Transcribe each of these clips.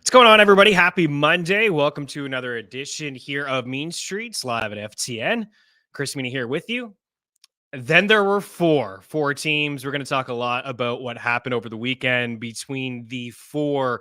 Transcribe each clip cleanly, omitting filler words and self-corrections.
What's going on, everybody? Happy Monday. Welcome to another edition here of Mean Streets live at FTN. Chris Meaney here with you. Then there were four teams. We're going to talk a lot about what happened over the weekend between the four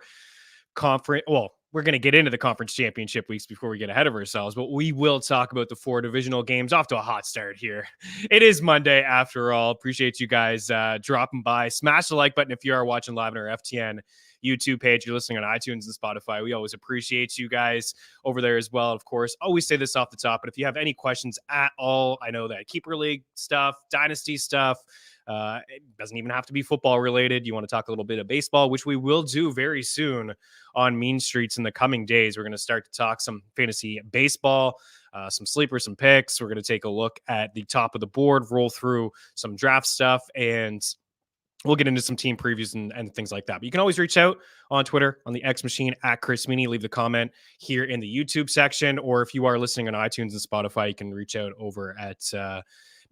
conference. Well, we're going to get into the conference championship weeks before we get ahead of ourselves, but we will talk about the four divisional games. Off to a hot start here. It is Monday after all. Appreciate you guys dropping by. Smash the like button if you are watching live on our FTN YouTube page. You're listening on iTunes and Spotify. We always appreciate you guys over there as well. Of course, always say this off the top, but if you have any questions at all, I know that Keeper League stuff, Dynasty stuff, it doesn't even have to be football related. You want to talk a little bit of baseball, which we will do very soon on Mean Streets in the coming days. We're going to start to talk some fantasy baseball, some sleepers, some picks. We're going to take a look at the top of the board, roll through some draft stuff, and we'll get into some team previews and things like that. But you can always reach out on Twitter, on the X machine, at Chris Meaney. Leave the comment here in the YouTube section. Or if you are listening on iTunes and Spotify, you can reach out over at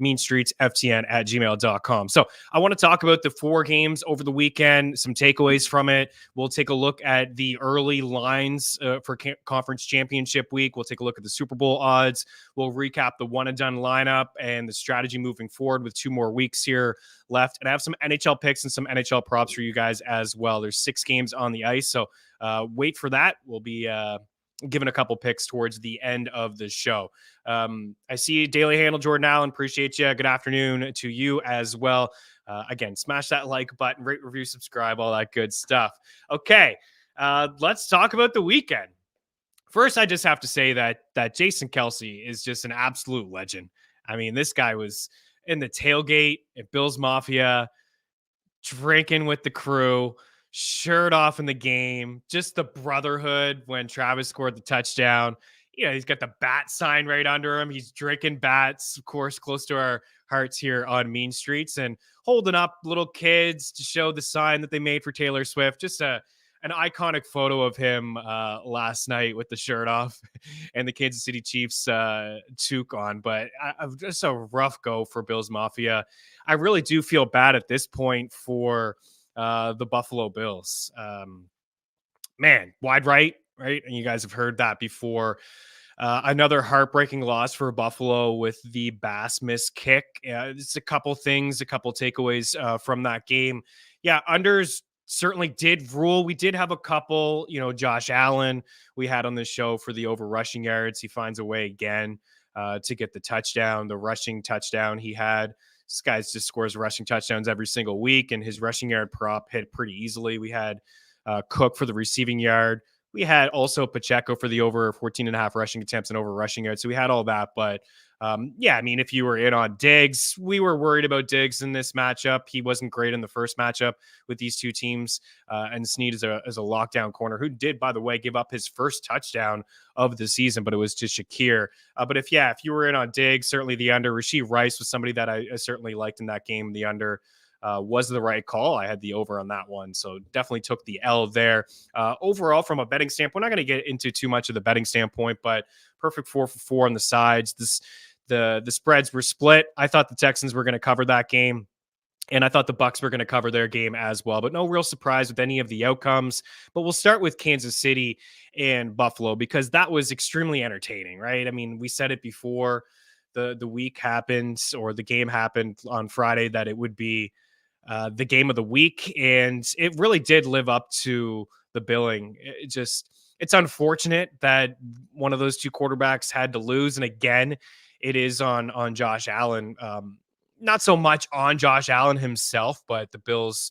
meanstreetsftn@gmail.com. So I want to talk about the four games over the weekend, some takeaways from it. We'll take a look at the early lines for conference championship week. We'll take a look at the Super Bowl odds. We'll recap the one and done lineup and the strategy moving forward with 2 more weeks here left. And I have some NHL picks and some NHL props for you guys as well. There's 6 games on the ice. So wait for that. We'll be giving a couple picks towards the end of the show. I see Daily Handle, Jordan Allen. Appreciate you. Good afternoon to you as well. Again, smash that like button, rate, review, subscribe, all that good stuff. Okay, let's talk about the weekend. First, I just have to say that Jason Kelce is just an absolute legend. I mean, this guy was in the tailgate at Bills Mafia, drinking with the crew, shirt off in the game, just the brotherhood when Travis scored the touchdown. You know, he's got the bat sign right under him. He's drinking bats, of course, close to our hearts here on Mean Streets, and holding up little kids to show the sign that they made for Taylor Swift. Just an iconic photo of him last night with the shirt off and the Kansas City Chiefs toque on. But just a rough go for Bills Mafia. I really do feel bad at this point for the Buffalo Bills. Man, wide right? And you guys have heard that before. Another heartbreaking loss for Buffalo with the Bass missed kick. It's a couple things, a couple takeaways from that game. Yeah, unders certainly did rule. We did have a couple, Josh Allen we had on the show for the over rushing yards. He finds a way again to get the touchdown, the rushing touchdown he had. This guy just scores rushing touchdowns every single week, and his rushing yard prop hit pretty easily. We had Cook for the receiving yard. We had also Pacheco for the over 14.5 rushing attempts and over rushing yards. So we had all that. But yeah, I mean, if you were in on Diggs, we were worried about Diggs in this matchup. He wasn't great in the first matchup with these two teams. And Snead is a lockdown corner who did, by the way, give up his first touchdown of the season, but it was to Shakir. But if you were in on Diggs, certainly the under. Rashee Rice was somebody that I certainly liked in that game. The under was the right call. I had the over on that one, so definitely took the L there. Overall, from a betting standpoint, I'm not going to get into too much of the betting standpoint, but perfect 4 for 4 on the sides. The spreads were split. I thought the Texans were going to cover that game, and I thought the Bucs were going to cover their game as well, but no real surprise with any of the outcomes. But we'll start with Kansas City and Buffalo because that was extremely entertaining, right? I mean, we said it before the week happened or the game happened on Friday that it would be the game of the week, and it really did live up to the billing. It's unfortunate that one of those two quarterbacks had to lose, and again, it is on Josh Allen. Not so much on Josh Allen himself, but the Bills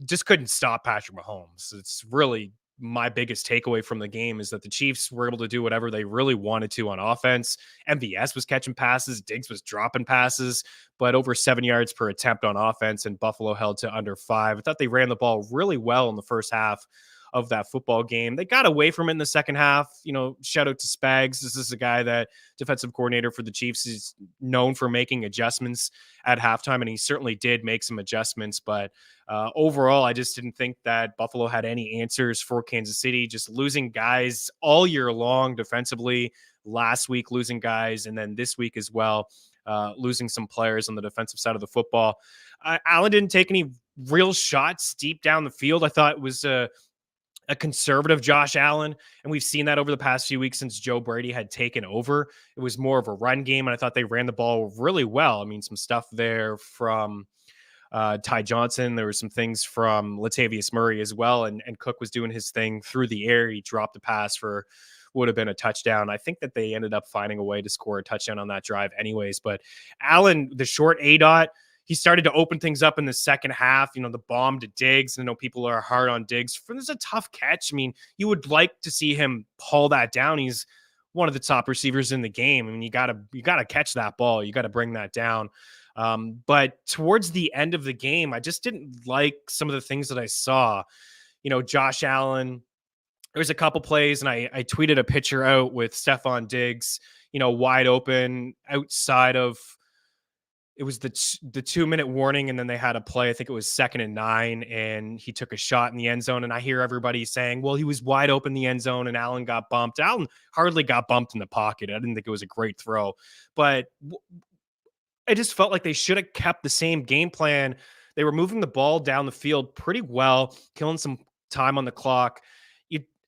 just couldn't stop Patrick Mahomes. It's really my biggest takeaway from the game is that the Chiefs were able to do whatever they really wanted to on offense. MVS was catching passes, Diggs was dropping passes, but over 7 yards per attempt on offense, and Buffalo held to under 5. I thought they ran the ball really well in the first half of that football game. They got away from it in the second half. Shout out to Spags. This is a guy that defensive coordinator for the Chiefs is known for making adjustments at halftime, and he certainly did make some adjustments. But overall, I just didn't think that Buffalo had any answers for Kansas City, just losing guys all year long defensively. Last week, losing guys, and then this week as well, losing some players on the defensive side of the football. Allen didn't take any real shots deep down the field. I thought it was a conservative Josh Allen. And we've seen that over the past few weeks since Joe Brady had taken over. It was more of a run game, and I thought they ran the ball really well. I mean, some stuff there from Ty Johnson. There were some things from Latavius Murray as well. And Cook was doing his thing through the air. He dropped a pass for would have been a touchdown. I think that they ended up finding a way to score a touchdown on that drive anyways. But Allen, the short A dot, he started to open things up in the second half. You know, the bomb to Diggs. I know people are hard on Diggs. This is a tough catch. I mean, you would like to see him haul that down. He's one of the top receivers in the game. I mean, you gotta catch that ball. You got to bring that down. But towards the end of the game, I just didn't like some of the things that I saw. You know, Josh Allen, there's a couple plays, and I tweeted a picture out with Stephon Diggs, you know, wide open outside of, it was the 2-minute warning, and then they had a play. I think it was 2nd and 9, and he took a shot in the end zone. And I hear everybody saying, well, he was wide open in the end zone, and Allen got bumped. Allen hardly got bumped in the pocket. I didn't think it was a great throw, but I just felt like they should have kept the same game plan. They were moving the ball down the field pretty well, killing some time on the clock.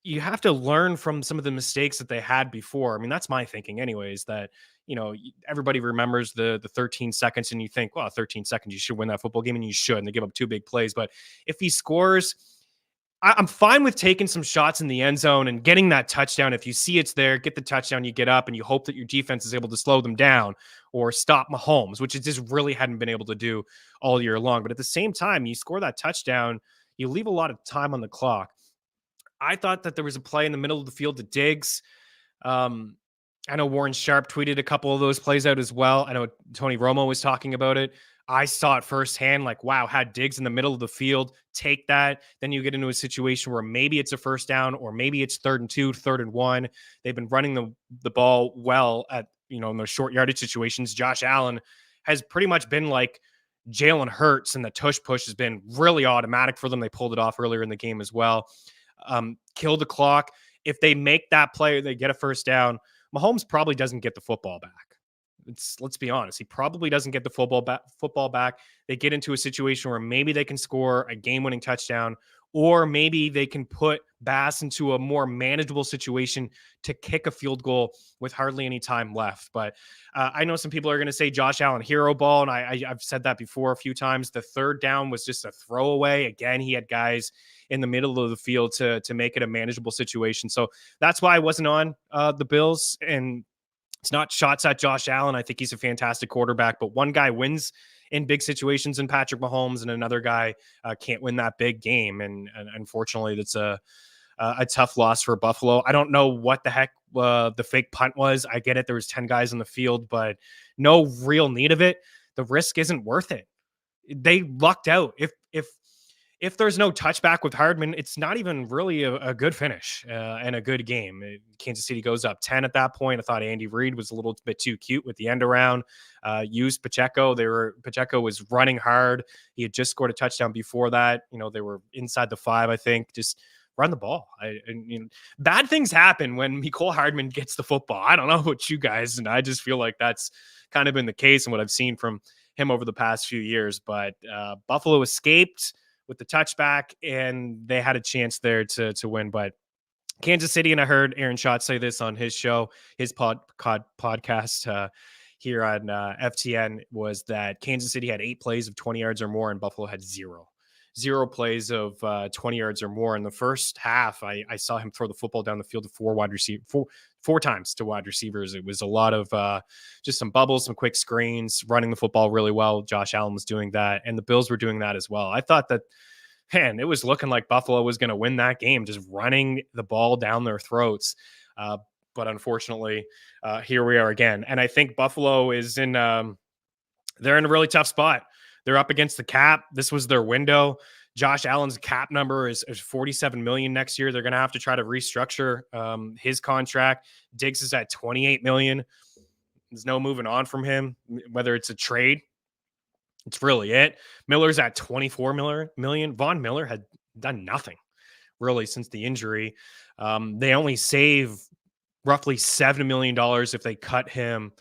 You have to learn from some of the mistakes that they had before. I mean, that's my thinking anyways, that, you know, everybody remembers the 13 seconds, and you think, well, 13 seconds, you should win that football game, and you should, and they give up 2 big plays. But if he scores, I'm fine with taking some shots in the end zone and getting that touchdown. If you see it's there, get the touchdown, you get up, and you hope that your defense is able to slow them down or stop Mahomes, which it just really hadn't been able to do all year long. But at the same time, you score that touchdown, you leave a lot of time on the clock. I thought that there was a play in the middle of the field to Diggs. I know Warren Sharp tweeted a couple of those plays out as well. I know Tony Romo was talking about it. I saw it firsthand, like, wow, had Diggs in the middle of the field, take that. Then you get into a situation where maybe it's a first down, or maybe it's 3rd and 2, 3rd and 1. They've been running the ball well at, you know, in those short yardage situations. Josh Allen has pretty much been like Jalen Hurts, and the tush push has been really automatic for them. They pulled it off earlier in the game as well. Kill the clock. If they make that play, they get a first down, Mahomes probably doesn't get the football back. Let's be honest. He probably doesn't get the football back. They get into a situation where maybe they can score a game-winning touchdown, or maybe they can put Bass into a more manageable situation to kick a field goal with hardly any time left. But I know some people are going to say Josh Allen hero ball, and I've said that before a few times. The 3rd down was just a throwaway. Again, he had guys in the middle of the field to make it a manageable situation. So that's why I wasn't on the Bills. And it's not shots at Josh Allen. I think he's a fantastic quarterback, but one guy wins in big situations in Patrick Mahomes, and another guy can't win that big game. And unfortunately, that's a tough loss for Buffalo. I don't know what the heck the fake punt was. I get it. There was 10 guys in the field, but no real need of it. The risk isn't worth it. They lucked out. If there's no touchback with Hardman, it's not even really a good finish and a good game. Kansas City goes up 10 at that point. I thought Andy Reid was a little bit too cute with the end around. Used Pacheco. Pacheco was running hard. He had just scored a touchdown before that. You know, they were inside the 5, I think. Just run the ball. Bad things happen when Mecole Hardman gets the football. I don't know about you guys, and I just feel like that's kind of been the case and what I've seen from him over the past few years. But Buffalo escaped with the touchback, and they had a chance there to win. But Kansas City, and I heard Aaron Schatz say this on his show, his podcast here on FTN, was that Kansas City had 8 plays of 20 yards or more, and Buffalo had 0 plays of 20 yards or more. In the first half, I saw him throw the football down the field to 4 times to wide receivers. It was a lot of just some bubbles, some quick screens, running the football really well. Josh Allen was doing that, and the Bills were doing that as well. I thought that, man, it was looking like Buffalo was going to win that game, just running the ball down their throats. But unfortunately, here we are again. And I think Buffalo is they're in a really tough spot. They're up against the cap. This was their window. Josh Allen's cap number is $47 million next year. They're going to have to try to restructure his contract. Diggs is at $28 million. There's no moving on from him, whether it's a trade. It's really it. Miller's at $24 million. Von Miller had done nothing really since the injury. They only save roughly $7 million if they cut him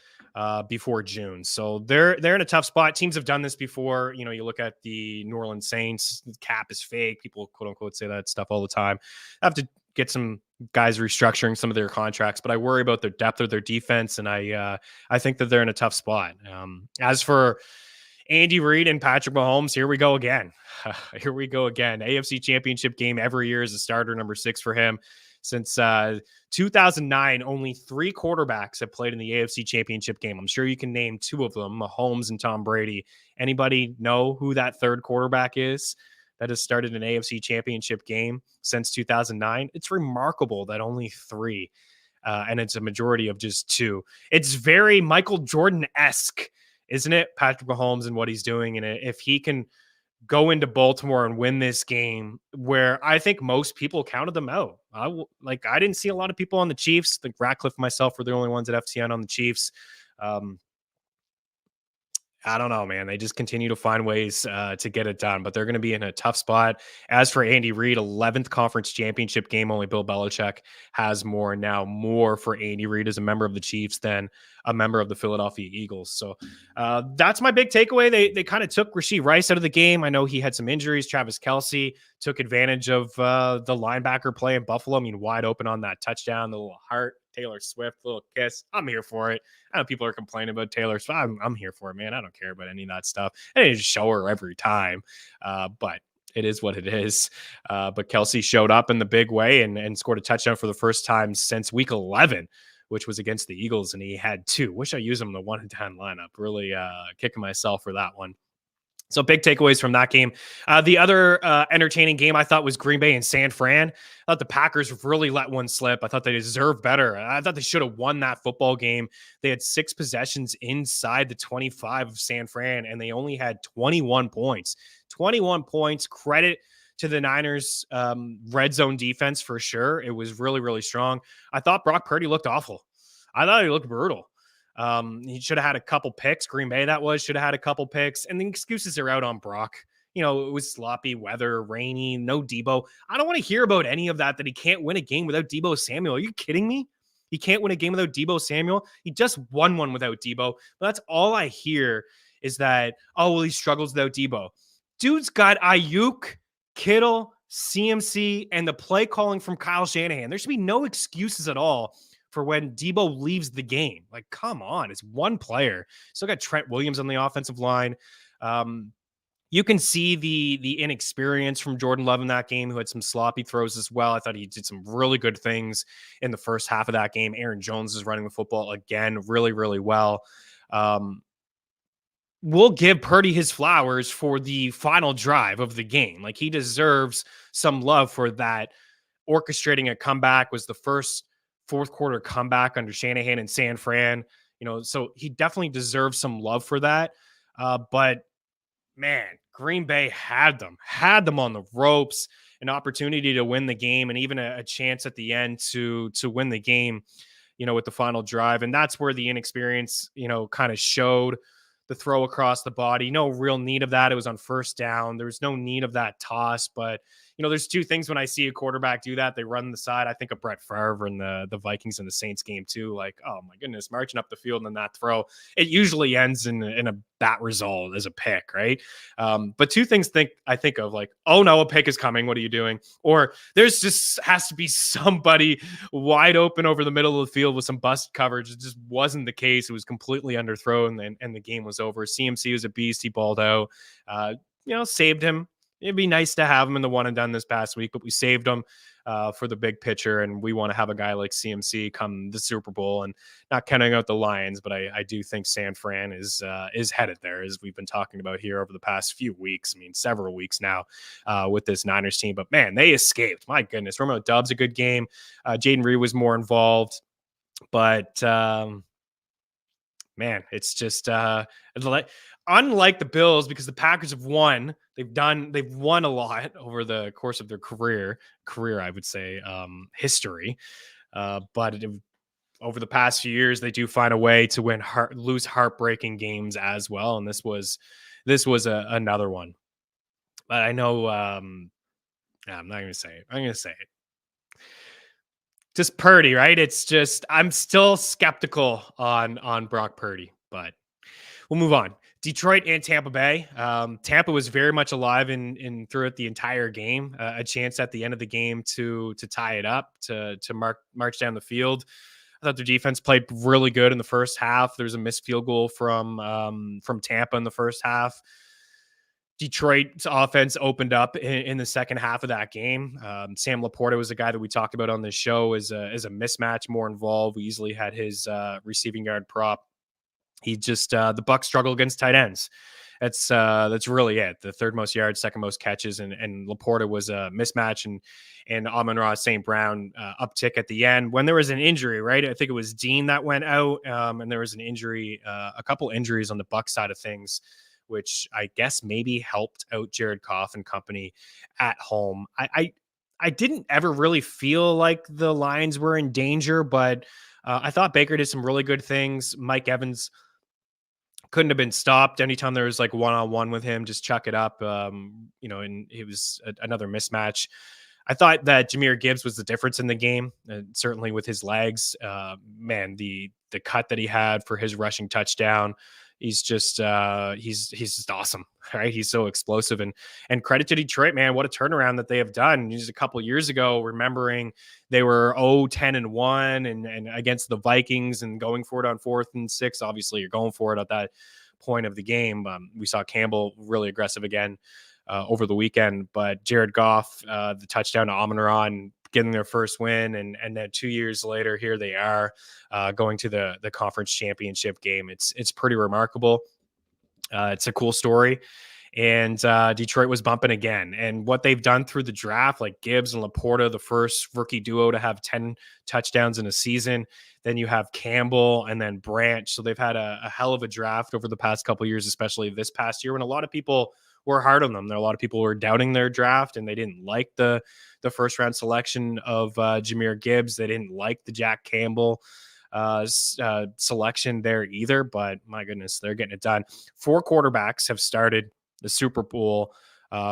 before June. So they're in a tough spot. Teams have done this before. You look at the New Orleans Saints, the cap is fake. People quote unquote say that stuff all the time. Have to get some guys restructuring some of their contracts, but I worry about their depth of their defense, and I think that they're in a tough spot. As for Andy Reid and Patrick Mahomes, here we go again. Here we go again. AFC Championship game every year is a starter number 6 for him. Since 2009, only 3 quarterbacks have played in the AFC Championship game. I'm sure you can name 2 of them, Mahomes and Tom Brady. Anybody know who that third quarterback is that has started an AFC Championship game since 2009? It's remarkable that only 3, and it's a majority of just 2. It's very Michael Jordan-esque, isn't it? Patrick Mahomes and what he's doing. And if he can go into Baltimore and win this game, where I think most people counted them out. I didn't see a lot of people on the Chiefs. I think Ratcliffe and myself were the only ones at FTN on the Chiefs. I don't know, man. They just continue to find ways to get it done, but they're going to be in a tough spot. As for Andy Reid, 11th conference championship game, only Bill Belichick has more now, more for Andy Reid as a member of the Chiefs than a member of the Philadelphia Eagles. So that's my big takeaway. They kind of took Rashee Rice out of the game. I know he had some injuries. Travis Kelce took advantage of the linebacker play in Buffalo. I mean, wide open on that touchdown, the little heart. Taylor Swift, little kiss. I'm here for it. I know people are complaining about Taylor Swift. I'm here for it, man. I don't care about any of that stuff. I didn't show her every time, but it is what it is. But Kelce showed up in the big way and scored a touchdown for the first time since week 11, which was against the Eagles, and he had 2. Wish I used him in the 1-10 lineup. Really kicking myself for that one. So big takeaways from that game. The other entertaining game I thought was Green Bay and San Fran. I thought the Packers really let one slip. I thought they deserved better. I thought they should have won that football game. They had 6 possessions inside the 25 of San Fran, and they only had 21 points. 21 points. Credit to the Niners' red zone defense for sure. It was really, really strong. I thought Brock Purdy looked awful. I thought he looked brutal. He should have had a couple picks. Green Bay, that was, should have had a couple picks. And the excuses are out on Brock. It was sloppy weather, rainy, no Debo. I don't want to hear about any of that he can't win a game without Debo Samuel. Are you kidding me? He can't win a game without Debo Samuel. He just won one without Debo. But that's all I hear is that, oh, well, he struggles without Debo. Dude's got Ayuk, Kittle, CMC, and the play calling from Kyle Shanahan. There should be no excuses at all for when Debo leaves the game. Like, come on, it's one player. Still got Trent Williams on the offensive line. You can see the inexperience from Jordan Love in that game, who had some sloppy throws as well. I thought he did some really good things in the first half of that game. Aaron Jones is running the football again really, really well. We'll give Purdy his flowers for the final drive of the game. Like, he deserves some love for that. Orchestrating a comeback was the first fourth quarter comeback under Shanahan and San Fran, so he definitely deserves some love for that. But man, Green Bay had them on the ropes, an opportunity to win the game, and even a chance at the end to win the game, with the final drive. And that's where the inexperience, kind of showed. The throw across the body, no real need of that. It was on first down. There was no need of that toss, but there's 2 things when I see a quarterback do that. They run the side. I think of Brett Favre and the Vikings and the Saints game too. Like, oh my goodness, marching up the field and then that throw, it usually ends in a bad result as a pick, right? But 2 things I think of, like, oh no, a pick is coming. What are you doing? Or there's just has to be somebody wide open over the middle of the field with some bust coverage. It just wasn't the case. It was completely underthrown, and the game was over. CMC was a beast. He balled out. Saved him. It'd be nice to have him in the 1-and-done this past week, but we saved him for the big picture, and we want to have a guy like CMC come the Super Bowl. And not counting out the Lions, but I do think San Fran is headed there, as we've been talking about here over the past few weeks. I mean, several weeks now with this Niners team. But man, they escaped. My goodness, Romeo Doubs a good game. Jaden Reed was more involved, but man, it's just unlike the Bills, because the Packers have won. They've won a lot over the course of their career, I would say, history. But over the past few years, they do find a way to lose heartbreaking games as well. And this was another one. But I know, I'm not going to say it. I'm going to say it. Just Purdy, right? It's just I'm still skeptical on Brock Purdy, but we'll move on. Detroit and Tampa Bay. Tampa was very much alive in throughout the entire game. A chance at the end of the game to tie it up, to march down the field. I thought their defense played really good in the first half. There's a missed field goal from Tampa in the first half. Detroit's offense opened up in the second half of that game. Sam Laporta was a guy that we talked about on this show as a mismatch, more involved. We easily had his receiving yard prop. He just the Bucs struggle against tight ends. That's really it. The third most yards, second most catches, and Laporta was a mismatch, and Amon-Ra St. Brown uptick at the end when there was an injury, right? I think it was Dean that went out, and there was an injury, a couple injuries on the Bucs side of things, which I guess maybe helped out Jared Goff and company at home. I didn't ever really feel like the Lions were in danger, but I thought Baker did some really good things. Mike Evans couldn't have been stopped anytime there was like one-on-one with him, just chuck it up. And it was another mismatch. I thought that Jahmyr Gibbs was the difference in the game, certainly with his legs. Man, the cut that he had for his rushing touchdown, he's just awesome, right? He's so explosive, and credit to Detroit, man. What a turnaround that they have done. Just a couple years ago, remembering they were 10-1 and against the Vikings and going for it on 4th and 6. Obviously, you're going for it at that point of the game. We saw Campbell really aggressive again over the weekend, but Jared Goff, the touchdown to Amon-Ra and getting their first win, and then 2 years later, here they are going to the conference championship game. It's pretty remarkable. It's a cool story. And Detroit was bumping again. And what they've done through the draft, like Gibbs and Laporta, the first rookie duo to have 10 touchdowns in a season. Then you have Campbell and then Branch. So they've had a hell of a draft over the past couple of years, especially this past year when a lot of people were hard on them. There are a lot of people who were doubting their draft and they didn't like the first round selection of Jahmyr Gibbs. They didn't like the Jack Campbell selection there either. But my goodness, they're getting it done. 4 quarterbacks have started the Super Bowl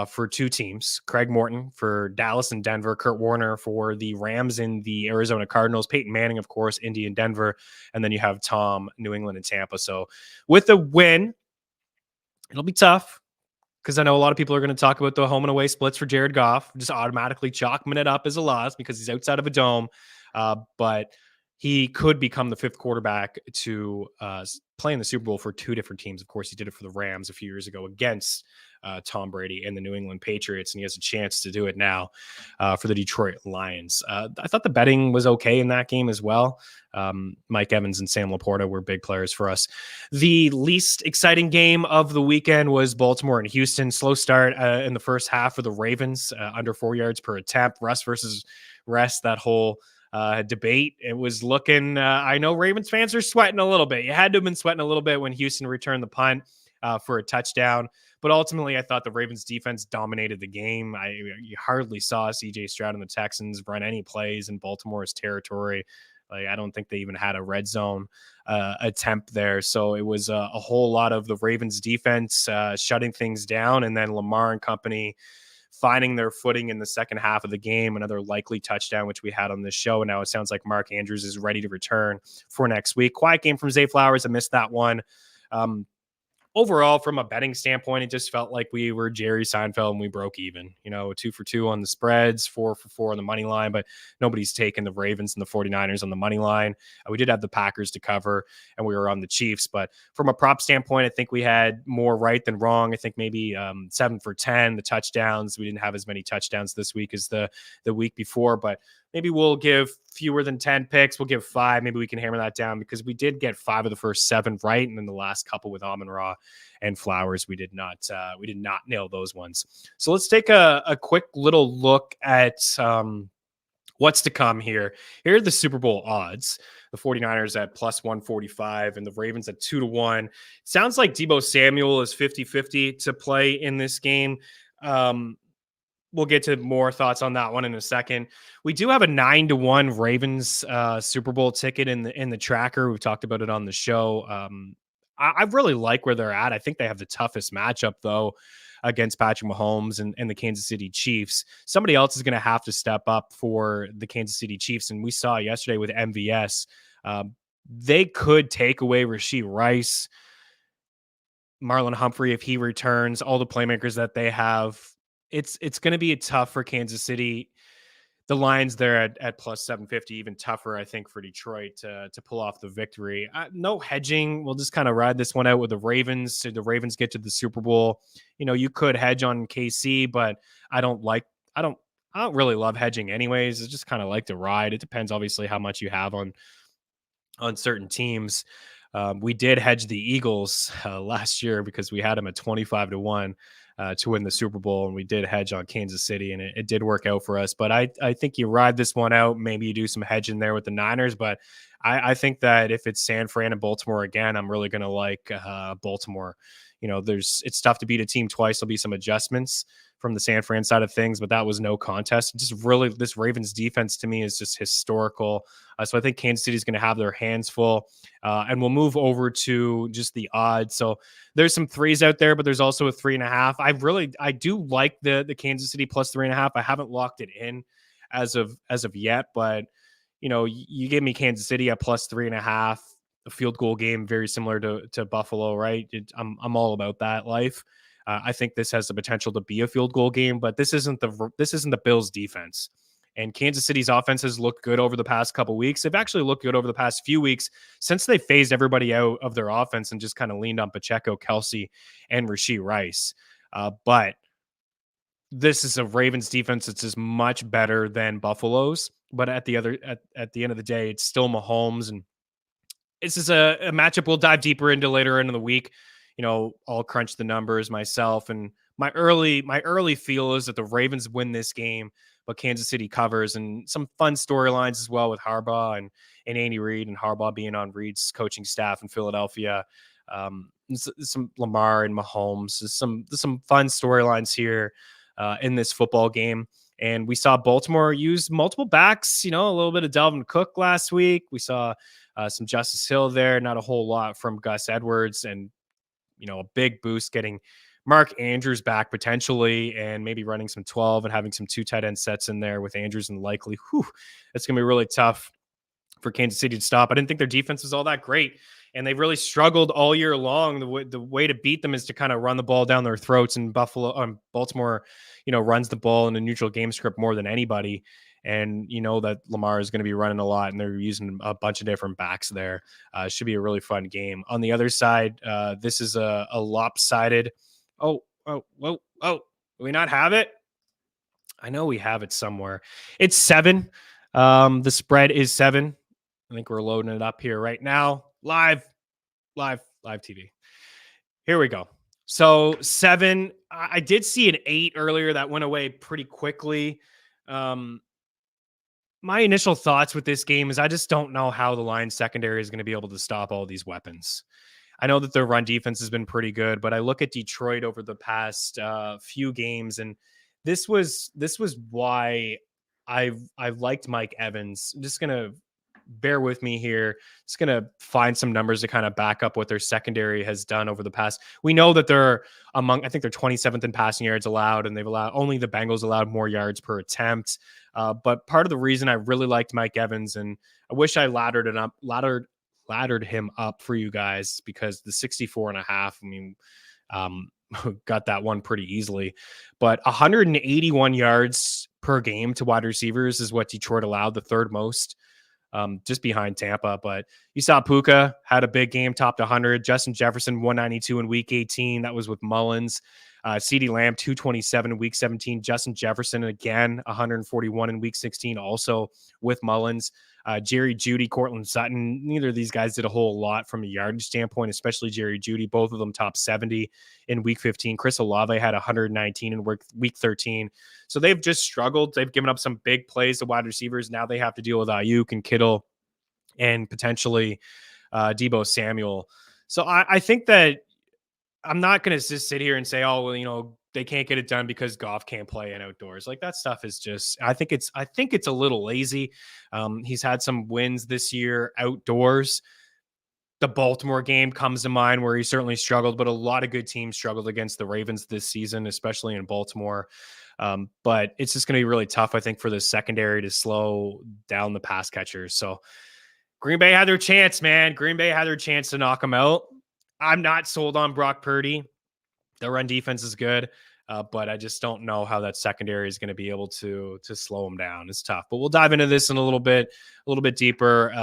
for 2 teams. Craig Morton for Dallas and Denver, Kurt Warner for the Rams and the Arizona Cardinals, Peyton Manning, of course, Indy and Denver, and then you have Tom, New England and Tampa. So with a win, it'll be tough because I know a lot of people are going to talk about the home and away splits for Jared Goff, just automatically chalking it up as a loss because he's outside of a dome. But he could become the 5th quarterback to play in the Super Bowl for 2 different teams. Of course, he did it for the Rams a few years ago against Tom Brady and the New England Patriots, and he has a chance to do it now for the Detroit Lions. I thought the betting was okay in that game as well. Mike Evans and Sam Laporta were big players for us. The least exciting game of the weekend was Baltimore and Houston. Slow start in the first half for the Ravens, under 4 yards per attempt. Russ versus rest, that whole debate. It was looking, I know Ravens fans are sweating a little bit. You had to have been sweating a little bit when Houston returned the punt for a touchdown. But ultimately, I thought the Ravens defense dominated the game. You hardly saw C.J. Stroud and the Texans run any plays in Baltimore's territory. Like, I don't think they even had a red zone attempt there. So it was a whole lot of the Ravens defense shutting things down, and then Lamar and company finding their footing in the second half of the game. Another likely touchdown, which we had on this show. And now it sounds like Mark Andrews is ready to return for next week. Quiet game from Zay Flowers. I missed that one. Overall, from a betting standpoint, it just felt like we were Jerry Seinfeld and we broke even. 2 for 2 on the spreads, 4 for 4 on the money line, but nobody's taken the Ravens and the 49ers on the money line. We did have the Packers to cover, and we were on the Chiefs. But from a prop standpoint, I think we had more right than wrong. I think maybe 7 for 10, the touchdowns. We didn't have as many touchdowns this week as the week before, but maybe we'll give fewer than 10 picks. We'll give 5. Maybe we can hammer that down because we did get 5 of the first 7 right. And then the last couple with Amon-Ra and Flowers, we did not nail those ones. So let's take a quick little look at what's to come here. Here are the Super Bowl odds. The 49ers at plus 145 and the Ravens at 2-1. Sounds like Deebo Samuel is 50-50 to play in this game. We'll get to more thoughts on that one in a second. We do have a 9-1 Ravens Super Bowl ticket in the tracker. We've talked about it on the show. I really like where they're at. I think they have the toughest matchup though against Patrick Mahomes and the Kansas City Chiefs. Somebody else is going to have to step up for the Kansas City Chiefs. And we saw yesterday with MVS, they could take away Rashee Rice, Marlon Humphrey, if he returns, all the playmakers that they have. It's going to be tough for Kansas City. The Lions there at plus 750, even tougher, I think, for Detroit to pull off the victory. No hedging. We'll just kind of ride this one out with the Ravens. So the Ravens get to the Super Bowl. You could hedge on KC, but I don't really love hedging anyways. I just kind of like to ride. It depends, obviously, how much you have on certain teams. We did hedge the Eagles last year because we had them at 25-1 to win the Super Bowl, and we did hedge on Kansas City, and it did work out for us. But I think you ride this one out. Maybe you do some hedging there with the Niners, but I think that if it's San Fran and Baltimore again, I'm really going to like Baltimore. It's tough to beat a team twice. There'll be some adjustments from the San Fran side of things, but that was no contest. Just really, this Ravens defense to me is just historical. So I think Kansas City is going to have their hands full, and we'll move over to just the odds. So there's some threes out there, but there's also a 3.5. I do like the Kansas City plus 3.5. I haven't locked it in as of yet, but you gave me Kansas City at plus 3.5. A field goal game, very similar to Buffalo, right? I'm all about that life. I think this has the potential to be a field goal game, but this isn't the Bills' defense. And Kansas City's offense has looked good over the past couple weeks. They've actually looked good over the past few weeks since they phased everybody out of their offense and just kind of leaned on Pacheco, Kelsey, and Rashee Rice. But this is a Ravens defense that's just much better than Buffalo's. But at the end of the day, it's still Mahomes, and this is a matchup we'll dive deeper into later in the week. I'll crunch the numbers myself, and my early feel is that the Ravens win this game, but Kansas City covers, and some fun storylines as well with Harbaugh and Andy Reid, and Harbaugh being on Reid's coaching staff in Philadelphia. Some Lamar and Mahomes. There's some fun storylines here in this football game. And we saw Baltimore use multiple backs, a little bit of Dalvin Cook last week. We saw some Justice Hill there, not a whole lot from Gus Edwards, and a big boost getting Mark Andrews back potentially, and maybe running some 12 and having some 2 tight end sets in there with Andrews and Likely. It's going to be really tough for Kansas City to stop. I didn't think their defense was all that great, and they've really struggled all year long. The way to beat them is to kind of run the ball down their throats, and Baltimore, runs the ball in a neutral game script more than anybody. And that Lamar is going to be running a lot, and they're using a bunch of different backs there. Should be a really fun game. On the other side, this is a lopsided. Do we not have it? I know we have it somewhere. It's 7. The spread is 7. I think we're loading it up here right now. Live TV. Here we go. So 7. I did see an 8 earlier that went away pretty quickly. My initial thoughts with this game is I just don't know how the Lions secondary is going to be able to stop all these weapons. I know that their run defense has been pretty good, but I look at Detroit over the past few games, and this was why I've liked Mike Evans. I'm just going to bear with me here. Just going to find some numbers to kind of back up what their secondary has done over the past. We know that they're I think they're 27th in passing yards allowed, and only the Bengals allowed more yards per attempt. But part of the reason I really liked Mike Evans, and I wish I laddered him up for you guys, because the 64.5, got that one pretty easily. But 181 yards per game to wide receivers is what Detroit allowed, the third most, just behind Tampa. But you saw Puka had a big game, topped 100. Justin Jefferson, 192 in week 18. That was with Mullins. CeeDee Lamb, 227 in week 17. Justin Jefferson, again, 141 in week 16, also with Mullins. Jerry Jeudy, Cortland Sutton, neither of these guys did a whole lot from a yardage standpoint, especially Jerry Jeudy. Both of them top 70 in week 15. Chris Olave had 119 in week 13. So they've just struggled. They've given up some big plays to wide receivers. Now they have to deal with Ayuk and Kittle and potentially Deebo Samuel. So I think that I'm not going to just sit here and say, oh, well, they can't get it done because Goff can't play in outdoors. Like, that stuff is just, I think it's a little lazy. He's had some wins this year outdoors. The Baltimore game comes to mind where he certainly struggled, but a lot of good teams struggled against the Ravens this season, especially in Baltimore. But it's just going to be really tough, I think, for the secondary to slow down the pass catchers. So Green Bay had their chance, man. Green Bay had their chance to knock them out. I'm not sold on Brock Purdy. The run defense is good, but I just don't know how that secondary is going to be able to slow them down. It's tough, but we'll dive into this in a little bit deeper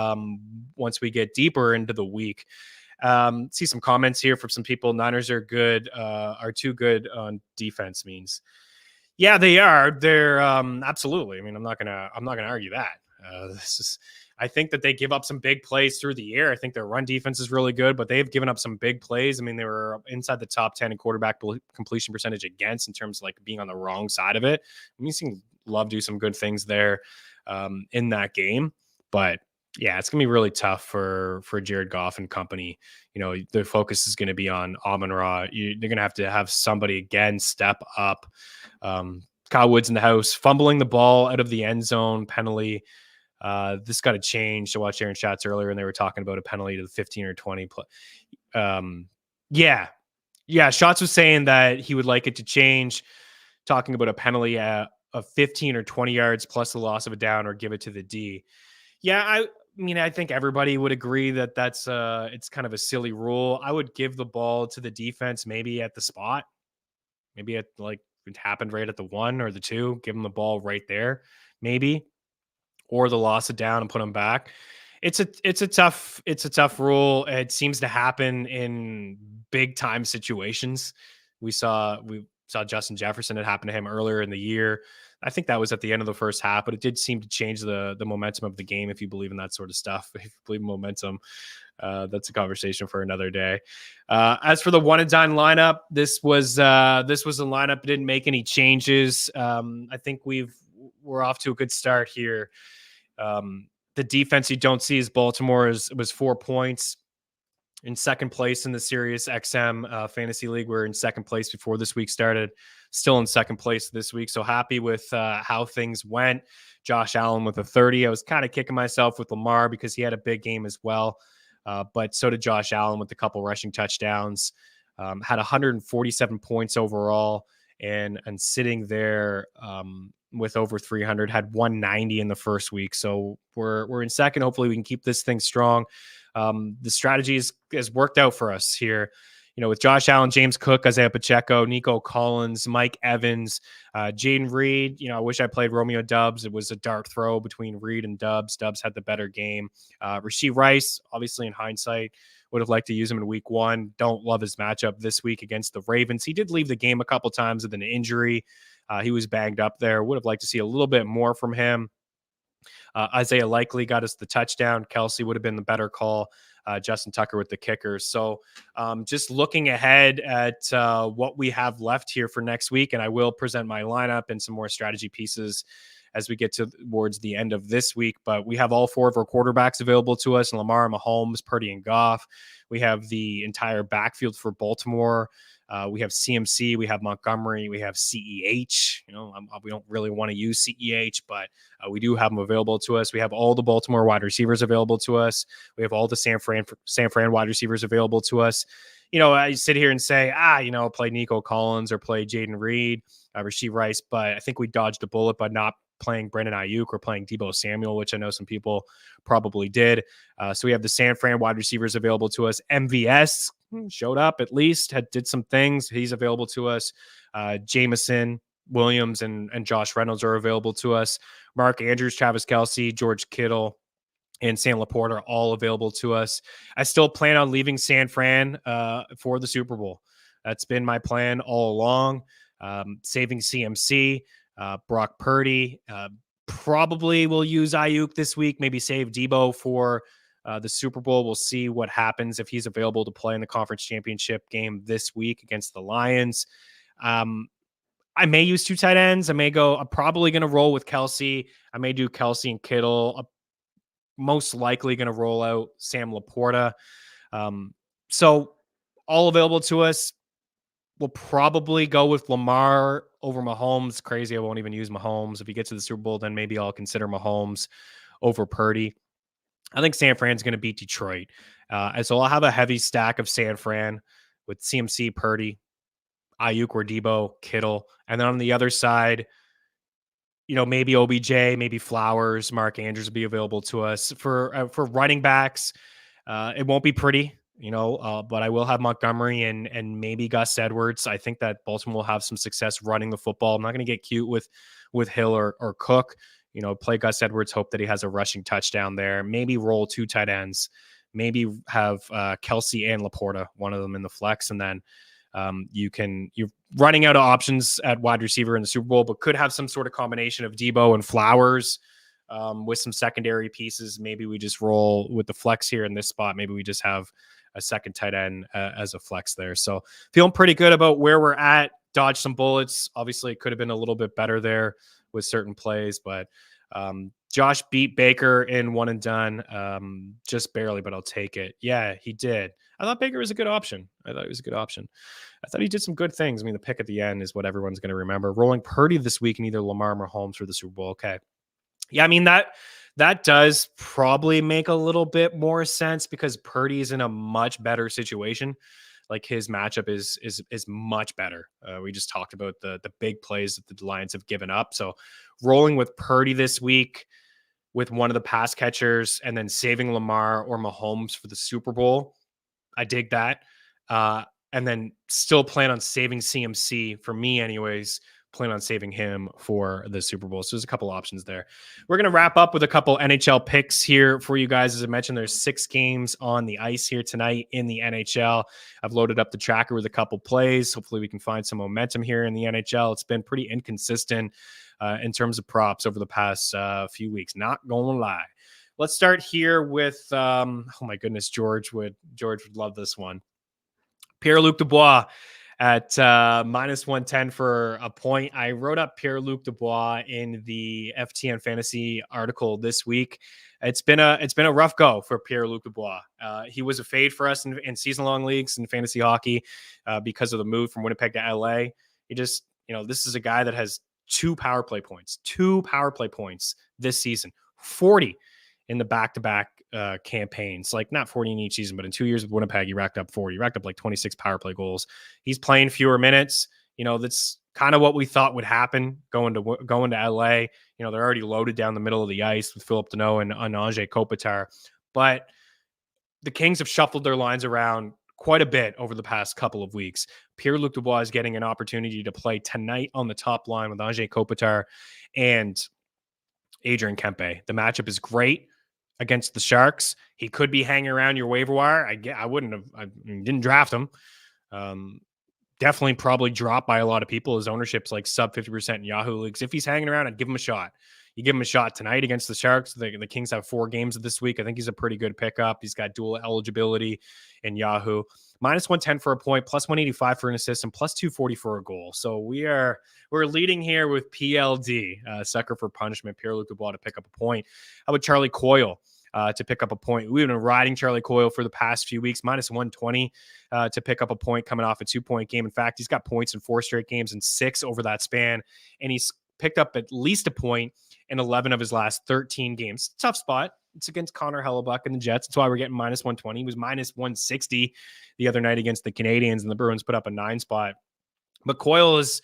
once we get deeper into the week. See some comments here from some people. Niners are good, are too good on defense. Means, yeah, they are. They're absolutely. I mean, I'm not gonna argue that. I think that they give up some big plays through the air. I think their run defense is really good, but they've given up some big plays. I mean, they were inside the top 10 in quarterback completion percentage against, in terms of like being on the wrong side of it. I mean, you've seen Love do some good things there in that game. But yeah, it's gonna be really tough for Jared Goff and company. You know, their focus is going to be on Amon-Ra. They're going to have somebody again step up. Kyle Woods in the house, fumbling the ball out of the end zone penalty. This got to change. To watch Aaron Schatz earlier, and they were talking about a penalty to the 15 or 20 play. Yeah. Schatz was saying that he would like it to change, talking about a penalty of 15 or 20 yards plus the loss of a down, or give it to the D. Yeah, I mean, I think everybody would agree that that's it's kind of a silly rule. I would give the ball to the defense, maybe at the spot, maybe at like it happened right at the 1 or the 2. Give them the ball right there, maybe, or the loss of down and put them back. It's a tough rule. It seems to happen in big time situations. We saw Justin Jefferson. It happened to him earlier in the year. I think that was at the end of the first half, but it did seem to change the momentum of the game. If you believe in that sort of stuff, if you believe in momentum, that's a conversation for another day. As for the one and done lineup, this was a lineup that didn't make any changes. I think we're off to a good start here. The defense you don't see is Baltimore was 4 points. In second place in the Sirius XM Fantasy League. We're in second place before this week started. Still in second place this week. So happy with how things went. Josh Allen with a 30. I was kind of kicking myself with Lamar because he had a big game as well. But so did Josh Allen with a couple rushing touchdowns. Had 147 points overall and sitting there with over 300. Had 190 in the first week. So we're in second. Hopefully we can keep this thing strong. The strategy has worked out for us here, you know, with Josh Allen, James Cook, Isaiah Pacheco, Nico Collins, Mike Evans, Jaden Reed. You know, I wish I played Romeo Doubs. It was a dart throw between Reed and Doubs. Doubs had the better game. Rashee Rice, obviously in hindsight, would have liked to use him in week 1. Don't love his matchup this week against the Ravens. He did leave the game a couple times with an injury. He was banged up there. Would have liked to see a little bit more from him. Isaiah Likely got us the touchdown. Kelsey would have been the better call. Justin Tucker with the kickers. So just looking ahead at what we have left here for next week, and I will present my lineup and some more strategy pieces as we get towards the end of this week. But we have all 4 of our quarterbacks available to us: Lamar, Mahomes, Purdy, and Goff. We have the entire backfield for Baltimore. We have CMC, we have Montgomery, we have CEH. You know, we don't really want to use CEH, but we do have them available to us. We have all the Baltimore wide receivers available to us. We have all the San Fran wide receivers available to us. You know, I sit here and say, play Nico Collins or play Jaden Reed, Rashee Rice, but I think we dodged a bullet by not playing Brandon Ayuk or playing Deebo Samuel, which I know some people probably did. So we have the San Fran wide receivers available to us. MVS showed up, at least did some things. He's available to us. Jameson Williams and Josh Reynolds are available to us. Mark Andrews, Travis Kelce, George Kittle, and Sam Laporte are all available to us. I still plan on leaving San Fran for the Super Bowl. That's been my plan all along. Saving CMC, Brock Purdy. Probably will use Ayuk this week. Maybe save Deebo for the Super Bowl. We'll see what happens if he's available to play in the conference championship game this week against the Lions. I may use 2 tight ends. I'm probably going to roll with Kelsey. I may do Kelsey and Kittle. I'm most likely going to roll out Sam Laporta. So all available to us. We'll probably go with Lamar over Mahomes. Crazy, I won't even use Mahomes. If he gets to the Super Bowl, then maybe I'll consider Mahomes over Purdy. I think San Fran's going to beat Detroit. And so I'll have a heavy stack of San Fran with CMC, Purdy, Ayuk or Debo, Kittle. And then on the other side, maybe OBJ, maybe Flowers, Mark Andrews will be available to us for running backs. It won't be pretty, but I will have Montgomery and maybe Gus Edwards. I think that Baltimore will have some success running the football. I'm not going to get cute with Hill or Cook. Play Gus Edwards, hope that he has a rushing touchdown there. Maybe roll 2 tight ends. Maybe have Kelsey and Laporta, one of them in the flex, and then you're running out of options at wide receiver in the Super Bowl, but could have some sort of combination of Debo and Flowers with some secondary pieces. Maybe we just roll with the flex here in this spot. Maybe we just have a second tight end as a flex there. So feeling pretty good about where we're at. Dodge some bullets. Obviously, it could have been a little bit better there with certain plays, but Josh beat Baker in one and done, just barely, but I'll take it. Yeah, he did. I thought Baker was a good option. I thought he did some good things. I mean, the pick at the end is what everyone's going to remember. Rolling Purdy this week in either Lamar or Mahomes for the Super Bowl. Okay. Yeah, I mean, that does probably make a little bit more sense because Purdy's in a much better situation. Like his matchup is much better. We just talked about the big plays that the Lions have given up. So rolling with Purdy this week with one of the pass catchers and then saving Lamar or Mahomes for the Super Bowl, I dig that. And then still plan on saving CMC for me anyways. Plan on saving him for the Super Bowl. So there's a couple options there. We're going to wrap up with a couple NHL picks here for you guys. As I mentioned, there's 6 games on the ice here tonight in the NHL. I've loaded up the tracker with a couple plays. Hopefully we can find some momentum here in the NHL. It's been pretty inconsistent in terms of props over the past few weeks. Not going to lie. Let's start here with, oh my goodness, George would love this one. Pierre-Luc Dubois at minus 110 for a point. I wrote up Pierre-Luc Dubois in the FTN Fantasy article this week. It's been a rough go for Pierre-Luc Dubois. He was a fade for us in season-long leagues in fantasy hockey because of the move from Winnipeg to LA. He just, this is a guy that has 2 power play points this season, 40 in the back-to-back campaigns, like not 40 in each season, but in 2 years with Winnipeg, he racked up 40. He racked up like 26 power play goals. He's playing fewer minutes. That's kind of what we thought would happen going to LA. They're already loaded down the middle of the ice with Philip Deneau and Anže Kopitar. But the Kings have shuffled their lines around quite a bit over the past couple of weeks. Pierre-Luc Dubois is getting an opportunity to play tonight on the top line with Anže Kopitar and Adrian Kempe. The matchup is great against the Sharks. He could be hanging around your waiver wire. I didn't draft him. Definitely probably dropped by a lot of people. His ownership's like sub 50% in Yahoo leagues. If he's hanging around, I'd give him a shot. You give him a shot tonight against the Sharks. The Kings have 4 games this week. I think he's a pretty good pickup. He's got dual eligibility in Yahoo. Minus 110 for a point, plus 185 for an assist, and plus 240 for a goal. So we're leading here with PLD, sucker for punishment, Pierre-Luc Dubois to pick up a point. How about Charlie Coyle to pick up a point? We've been riding Charlie Coyle for the past few weeks, minus 120 to pick up a point coming off a 2-point game. In fact, he's got points in 4 straight games and 6 over that span, and he's picked up at least a point in 11 of his last 13 games. Tough spot. It's against Connor Hellebuck and the Jets. That's why we're getting minus 120. He was minus 160 the other night against the Canadians, and the Bruins put up a 9 spot. But Coyle is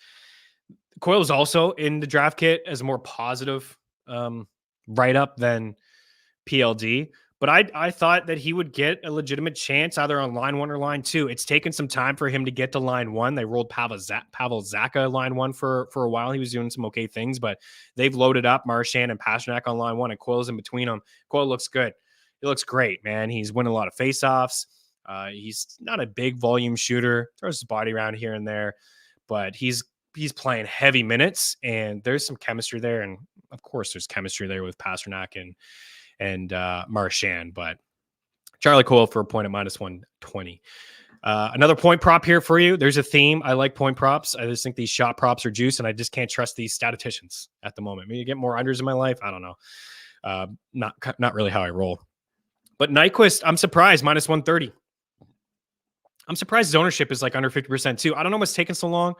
also in the draft kit as a more positive write-up than PLD. But I thought that he would get a legitimate chance either on line 1 or line 2. It's taken some time for him to get to line 1. They rolled Pavel Zacha line 1 for a while. He was doing some okay things, but they've loaded up Marchand and Pasternak on line 1, and Coyle's in between them. Coyle looks good. He looks great, man. He's winning a lot of faceoffs. He's not a big volume shooter. Throws his body around here and there, but he's playing heavy minutes, and there's some chemistry there. And of course, there's chemistry there with Pasternak and Marchand, but Charlie Coyle for a point at minus 120. Another point prop here for you. There's a theme. I like point props. I just think these shot props are juice, and I just can't trust these statisticians at the moment. Maybe you get more unders in my life. I don't know. Not really how I roll. But Nyquist, I'm surprised, minus 130. I'm surprised his ownership is like under 50% too. I don't know what's taking so long.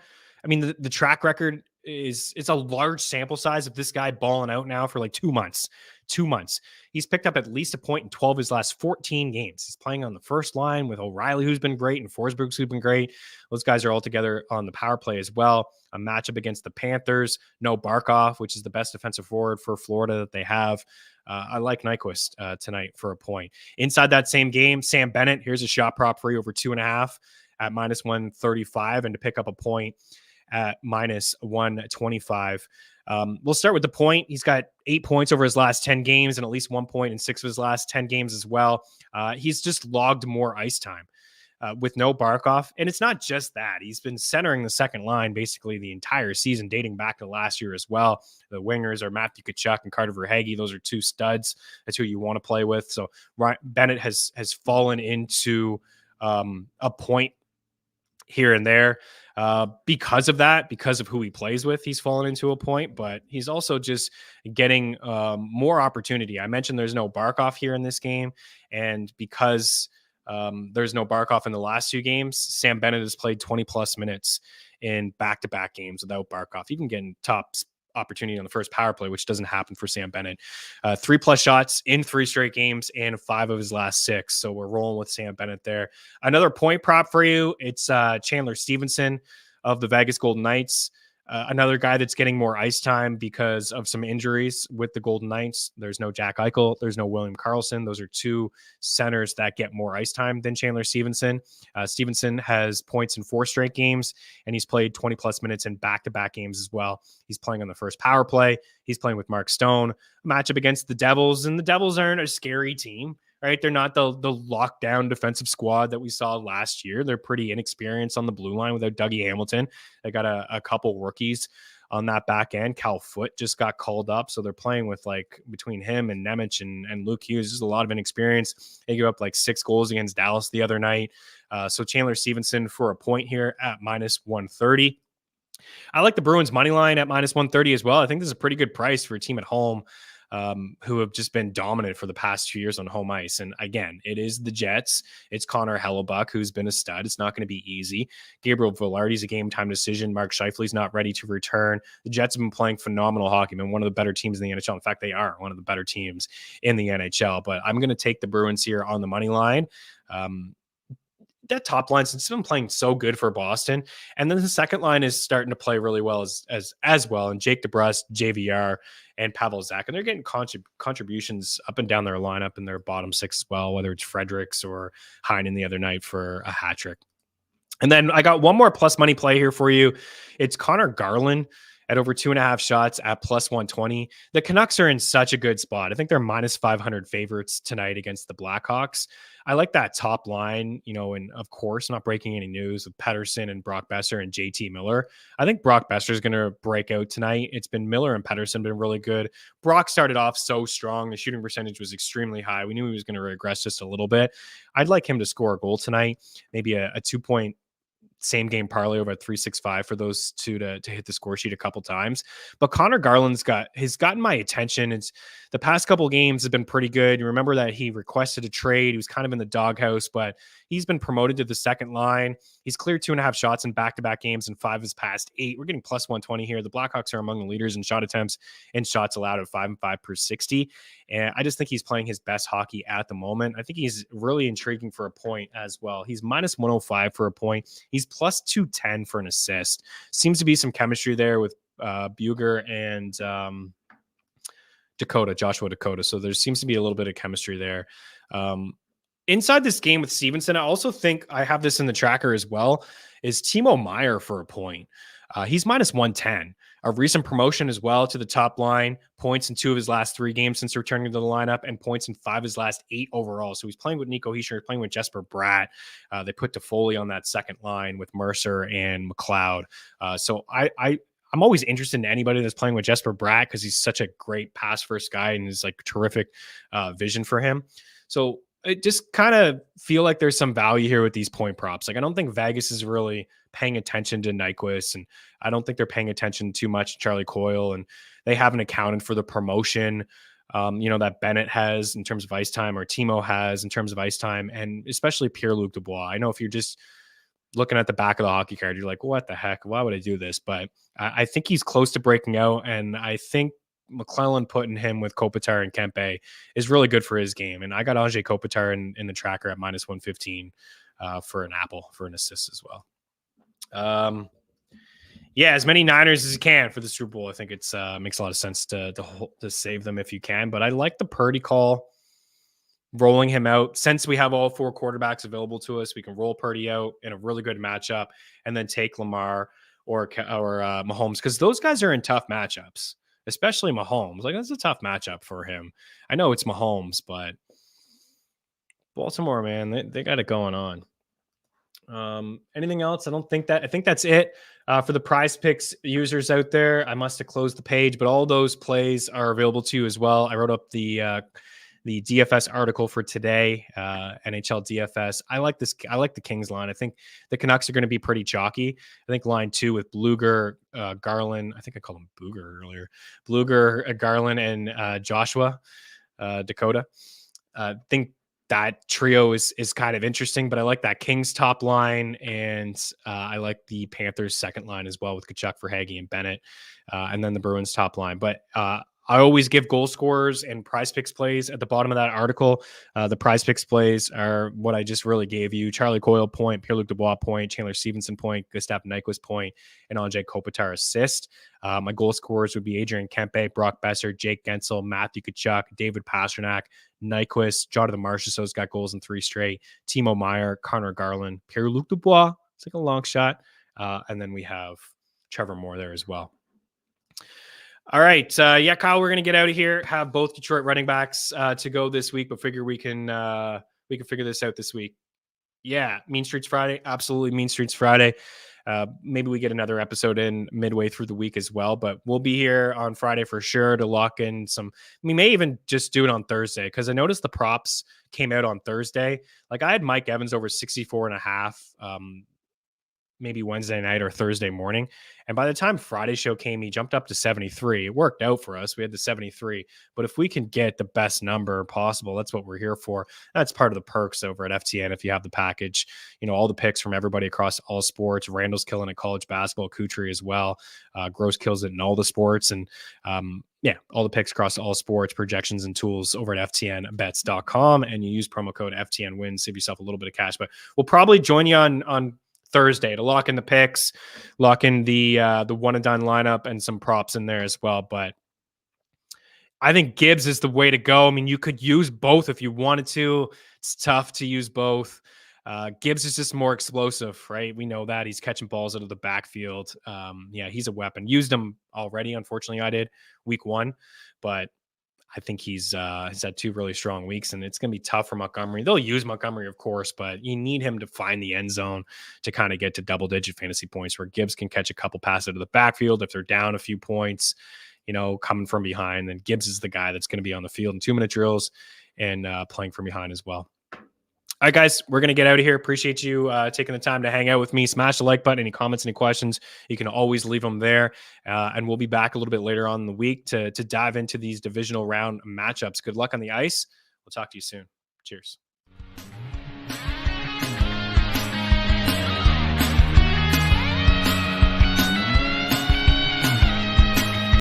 I mean, the track record it's a large sample size of this guy balling out now for like 2 months. 2 months. He's picked up at least a point in 12 of his last 14 games. He's playing on the first line with O'Reilly, who's been great, and Forsberg's who's been great. Those guys are all together on the power play as well. A matchup against the Panthers. No Barkov, which is the best defensive forward for Florida that they have. I like Nyquist tonight for a point. Inside that same game, Sam Bennett, here's a shot prop for you over 2.5 at -135, and to pick up a point at -125. We'll start with the point. He's got 8 points over his last 10 games and at least 1 point in 6 of his last 10 games as well. He's just logged more ice time with no Barkov. And it's not just that. He's been centering the second line basically the entire season, dating back to last year as well. The wingers are Matthew Tkachuk and Carter Verhaeghe. Those are two studs. That's who you want to play with. So Bennett has fallen into a point here and there. Because of that, because of who he plays with, he's fallen into a point, but he's also just getting more opportunity. I mentioned there's no Barkov here in this game, and because there's no Barkov in the last 2 games, Sam Bennett has played 20 plus minutes in back-to-back games without Barkov, even getting top opportunity on the first power play, which doesn't happen for Sam Bennett. 3+ shots in 3 straight games and 5 of his last 6. So we're rolling with Sam Bennett there. Another point prop for you. It's Chandler Stevenson of the Vegas Golden Knights. Another guy that's getting more ice time because of some injuries with the Golden Knights. There's no Jack Eichel. There's no William Karlsson. Those are 2 centers that get more ice time than Chandler Stevenson. Stevenson has points in 4 straight games, and he's played 20 plus minutes in back-to-back games as well. He's playing on the first power play. He's playing with Mark Stone. A matchup against the Devils, and the Devils aren't a scary team. Right, they're not the lockdown defensive squad that we saw last year. They're pretty inexperienced on the blue line without Dougie Hamilton. They got a couple rookies on that back end. Cal Foote just got called up, so they're playing with like between him and Nemec and Luke Hughes. There's a lot of inexperience. They gave up like 6 goals against Dallas the other night. So Chandler Stevenson for a point here at -130. I like the Bruins money line at -130 as well. I think this is a pretty good price for a team at home who have just been dominant for the past 2 years on home ice. And again, it is the Jets. It's Connor Hellebuck, who's been a stud. It's not going to be easy. Gabriel Velarde's a game time decision. Mark Scheifele's not ready to return. The Jets have been playing phenomenal hockey. Been one of the better teams in the NHL. In fact, they are one of the better teams in the NHL. But I'm going to take the Bruins here on the money line. That top line since it's been playing so good for Boston, and then the second line is starting to play really well as well. And Jake DeBrusk, JVR, and Pavel Zach, and they're getting contributions up and down their lineup in their bottom 6 as well, whether it's Fredericks or Heinen the other night for a hat trick. And then I got one more plus money play here for you. It's Connor Garland at over 2.5 shots at +120. The Canucks are in such a good spot. I think they're -500 favorites tonight against the Blackhawks. I like that top line, and of course, not breaking any news with Pettersson and Brock Besser and JT Miller. I think Brock Besser is going to break out tonight. It's been Miller and Pettersson been really good. Brock started off so strong. The shooting percentage was extremely high. We knew he was going to regress just a little bit. I'd like him to score a goal tonight, maybe a 2-point same game parlay over at 365 for those 2 to hit the score sheet a couple times. But Connor Garland's gotten my attention. It's the past couple games have been pretty good. You remember that he requested a trade. He was kind of in the doghouse, but he's been promoted to the second line. He's cleared 2.5 shots in back-to-back games and 5 of his past 8. We're getting +120 here. The Blackhawks are among the leaders in shot attempts and shots allowed at 5 and 5 per 60. And I just think he's playing his best hockey at the moment. I think he's really intriguing for a point as well. He's -105 for a point. He's +210 for an assist. Seems to be some chemistry there with Buger and Joshua Dakota. So there seems to be a little bit of chemistry there. Inside this game with Stevenson, I also think I have this in the tracker as well, is Timo Meier for a point. He's -110. A recent promotion as well to the top line, points in 2 of his last 3 games since returning to the lineup, and points in 5 of his last 8 overall. So he's playing with Nico Hischier, playing with Jesper Bratt. They put Toffoli on that second line with Mercer and McLeod. So I'm always interested in anybody that's playing with Jesper Bratt because he's such a great pass first guy and is like terrific vision for him. So I just kind of feel like there's some value here with these point props. Like, I don't think Vegas is really paying attention to Nyquist, and I don't think they're paying attention too much to Charlie Coyle, and they haven't accounted for the promotion, that Bennett has in terms of ice time, or Timo has in terms of ice time, and especially Pierre-Luc Dubois. I know if you're just looking at the back of the hockey card, you're like, what the heck? Why would I do this? But I think he's close to breaking out. And I think McClellan putting him with Kopitar and Kempe is really good for his game. And I got Ajay Kopitar in the tracker at minus 115 for an apple, for an assist as well. Yeah, as many Niners as you can for the Super Bowl. I think it's makes a lot of sense to save them if you can. But I like the Purdy call, rolling him out. Since we have all 4 quarterbacks available to us, we can roll Purdy out in a really good matchup and then take Lamar or Mahomes, because those guys are in tough matchups, especially Mahomes. Like, that's a tough matchup for him. I know it's Mahomes, but Baltimore, man, they got it going on. Anything else? I think that's it for the Prize Picks users out there. I must have closed the page, but all those plays are available to you as well. I wrote up the DFS article for today, NHL DFS. I like this. I like the Kings line. I think the Canucks are going to be pretty chalky. I think line 2 with Bluger, Garland. I think I called him Booger earlier. Bluger, Garland, and Joshua Dakota. I think that trio is kind of interesting, but I like that Kings top line, and I like the Panthers second line as well with Kachuk, Verhaeghe, and Bennett, and then the Bruins top line. But I always give goal scorers and Prize Picks plays at the bottom of that article. The Prize Picks plays are what I just really gave you: Charlie Coyle point, Pierre-Luc Dubois point, Chandler Stevenson point, Gustav Nyquist point, and Ajay Kopitar assist. My goal scorers would be Adrian Kempe, Brock Besser, Jake Gensel, Matthew Tkachuk, David Pastrnak, Nyquist, Jonathan Marchessault's got goals in 3 straight, Timo Meier, Connor Garland, Pierre-Luc Dubois. It's like a long shot. And then we have Trevor Moore there as well. All right. Kyle, we're going to get out of here. Have both Detroit running backs to go this week, but figure we can figure this out this week. Yeah. Mean Streets Friday. Absolutely. Mean Streets Friday. Maybe we get another episode in midway through the week as well, but we'll be here on Friday for sure to lock in some. We may even just do it on Thursday, because I noticed the props came out on Thursday. Like, I had Mike Evans over 64.5, maybe Wednesday night or Thursday morning. And by the time Friday show came, he jumped up to 73. It worked out for us. We had the 73. But if we can get the best number possible, that's what we're here for. That's part of the perks over at FTN. If you have the package, all the picks from everybody across all sports. Randall's killing at college basketball, Kutry as well. Gross kills it in all the sports. And all the picks across all sports, projections and tools over at ftnbets.com. And you use promo code FTNWIN, save yourself a little bit of cash. But we'll probably join you on Thursday to lock in the picks, lock in the one and done lineup, and some props in there as well. But I think Gibbs is the way to go. I mean, you could use both if you wanted to. It's tough to use both. Gibbs is just more explosive, right? We know that. He's catching balls out of the backfield. He's a weapon. Used him already. Unfortunately, I did week 1, but I think he's had 2 really strong weeks, and it's going to be tough for Montgomery. They'll use Montgomery, of course, but you need him to find the end zone to kind of get to double-digit fantasy points, where Gibbs can catch a couple passes out of the backfield if they're down a few points, coming from behind. Then Gibbs is the guy that's going to be on the field in 2-minute drills and playing from behind as well. All right, guys, we're going to get out of here. Appreciate you taking the time to hang out with me. Smash the like button. Any comments, any questions, you can always leave them there. And we'll be back a little bit later on in the week to dive into these divisional round matchups. Good luck on the ice. We'll talk to you soon. Cheers.